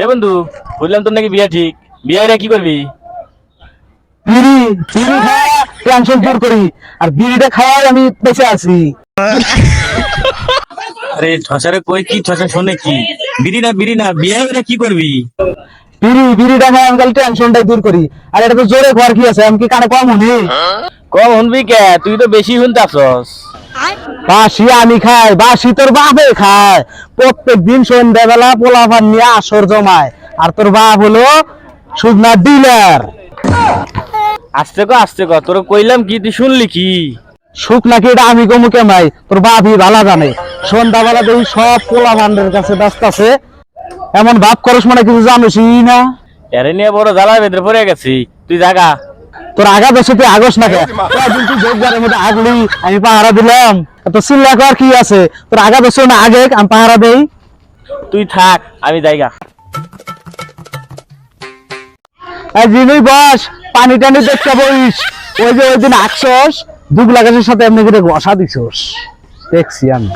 এ বন্ধু, বললাম তোর নাকি বিয়া ঠিক, বিয়া কি করবি? বিড়ি বিড়ি খাওয়া টেনশন দূর করি, আর বিড়িটা খাওয়াই আমি বেঁচে আছি। আরে ঠসারে কই কি ঠসা শোনে কি? বিড়ি না বিয়া কি করবি? বিড়িটা খাই আমি খালি টেনশনটাই দূর করি। আর এটা তো জোরে ঘর কি আছে, আমি কি কানে কম শুনি? কম শুনবি কে? তুই তো বেশি শুনতাছস। বাসি আমি খাই, বাসি তোর বাপে খায়। প্রত্যেক দিন সন্ধ্যাবেলা পোলাপান নিয়ে আসর জমায়, আর তোর বাপ হলো শুকনা ডিলার। আসতে ক তোর কইলাম কি, তুই শুনলি কি? সুখ নাকি এটা আমি কমু কেমাই, তোর বাপই ভালো জানে। সন্ধ্যাবেলা দেখি সব পোলাপানদের কাছে ব্যস্ত আছে, এমন ভাব করস মানে কিছু জানিসই না। এরে নিয়ে বড় জ্বালার ভেতরে পড়ে গেছি, তুই জাগা। তোর আগা দেশে তুই আগস না কে? কয়দিন তুই যোগদারের মধ্যে আগলি, আমি পাহারা দিলাম। তো চিল্লা কর কি আছে? তোর আগা দেশে না আগে আমি পাহারা দেই। তুই থাক, আমি জায়গা। জিনুই বস, পানি টানি দেখতে বইস। ওই যে ওই দিন আঁকছস, দুগলা গাছের সাথে এমনি করে ঘষা দিছস, দেখছি আমি।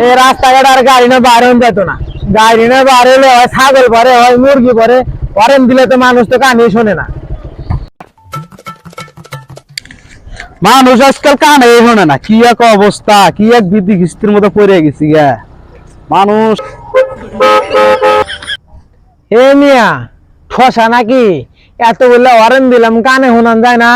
এই রাস্তাঘাট আর গাড়ি না বার হন যেত না। গাড়ি না বার হলে হয় ছাগল পরে, হয় মুরগি পরে। হরেন দিলে তো মানুষ তো কানে শোনে না। মানুষ আজকাল কানে শোনে না, কি এক অবস্থা, কি এক বিধি কিস্তির মতো পড়ে গেছি গা মানুষ। হে মিয়া, ঠসা নাকি? এত বললে হরেন দিলাম, কানে শোনান যায় না?